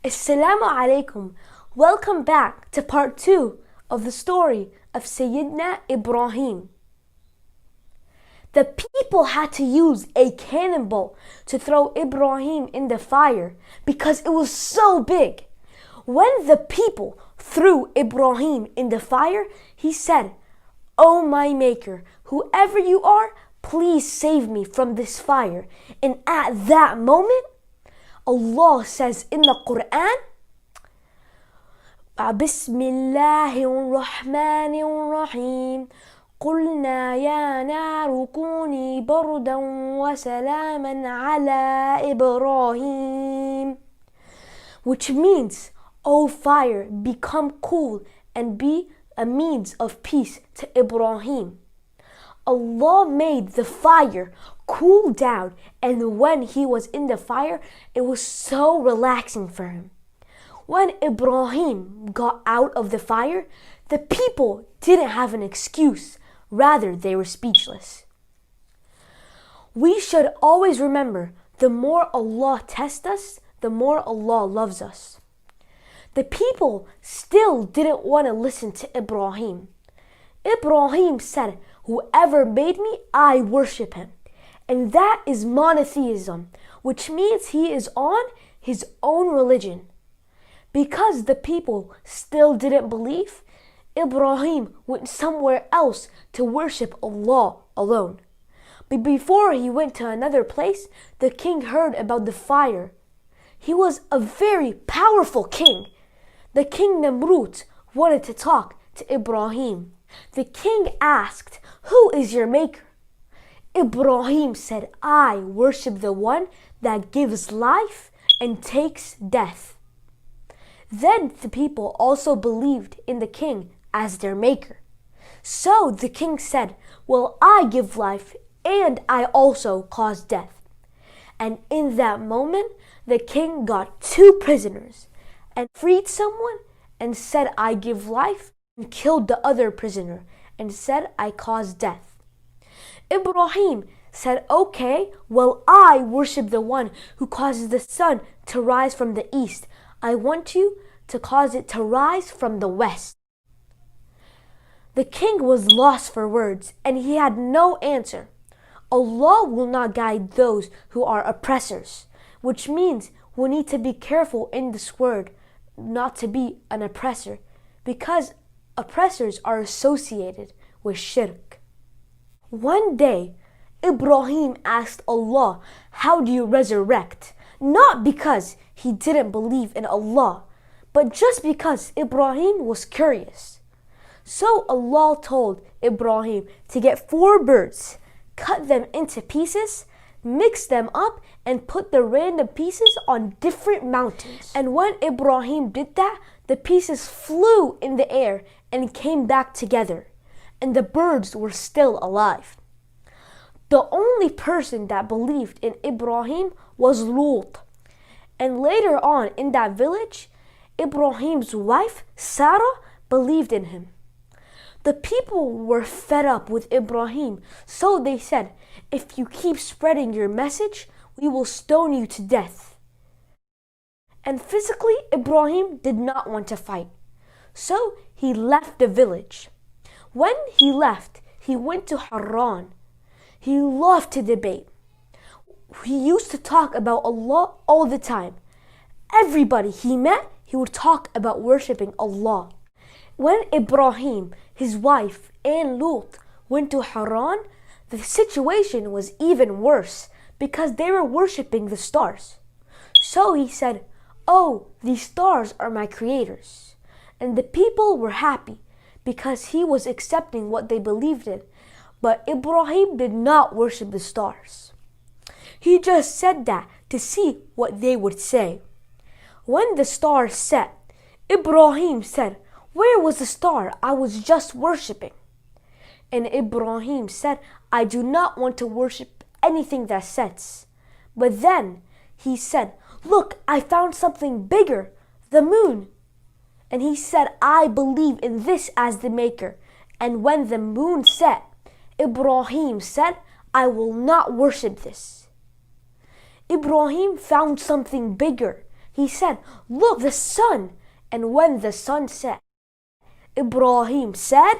Assalamu alaikum. Welcome back to part 2 of the story of Sayyidina Ibrahim. The people had to use a cannonball to throw Ibrahim in the fire because it was so big. When the people threw Ibrahim in the fire, he said, "O my maker, whoever you are, please save me from this fire." And at that moment, Allah says in the Quran, Bismillahirrahmanirrahim, قُلْنَا يَا نَارُ كُونِي بَرْدًا وَسَلَامًا عَلَى إِبْرَاهِيمَ, which means, O fire, become cool and be a means of peace to Ibrahim. Allah made the fire cool down, and when he was in the fire, it was so relaxing for him. When Ibrahim got out of the fire, the people didn't have an excuse. Rather, they were speechless. We should always remember, the more Allah tests us, the more Allah loves us. The people still didn't want to listen to Ibrahim. Ibrahim said, "Whoever made me, I worship him." And that is monotheism, which means he is on his own religion. Because the people still didn't believe, Ibrahim went somewhere else to worship Allah alone. But before he went to another place, the king heard about the fire. He was a very powerful king. The king Namrud wanted to talk to Ibrahim. The king asked, "Who is your maker?" Ibrahim said, "I worship the one that gives life and takes death." Then the people also believed in the king as their maker. So the king said, "Well, I give life and I also cause death." And in that moment, the king got 2 prisoners and freed someone and said, "I give life," and killed the other prisoner and said, "I cause death." Ibrahim said, "Okay, well, I worship the one who causes the sun to rise from the east. I want you to cause it to rise from the west." The king was lost for words, and he had no answer. Allah will not guide those who are oppressors, which means we need to be careful in this word, not to be an oppressor, because oppressors are associated with shirk. One day, Ibrahim asked Allah, "How do you resurrect?" Not because he didn't believe in Allah, but just because Ibrahim was curious. So Allah told Ibrahim to get 4 birds, cut them into pieces, mix them up, and put the random pieces on different mountains. And when Ibrahim did that, the pieces flew in the air and came back together, and the birds were still alive. The only person that believed in Ibrahim was Lut. And later on in that village, Ibrahim's wife, Sarah, believed in him. The people were fed up with Ibrahim, so they said, "If you keep spreading your message, we will stone you to death." And physically, Ibrahim did not want to fight. So he left the village. When he left, he went to Haran. He loved to debate. He used to talk about Allah all the time. Everybody he met, he would talk about worshipping Allah. When Ibrahim, his wife, and Lut went to Haran, the situation was even worse because they were worshipping the stars. So he said, "Oh, these stars are my creators." And the people were happy because he was accepting what they believed in. But Ibrahim did not worship the stars. He just said that to see what they would say. When the stars set, Ibrahim said, "Where was the star I was just worshipping?" And Ibrahim said, "I do not want to worship anything that sets." But then he said, "Look, I found something bigger, the moon." And he said, "I believe in this as the maker." And when the moon set, Ibrahim said, "I will not worship this." Ibrahim found something bigger. he said, "Look, the sun." And when the sun set, Ibrahim said,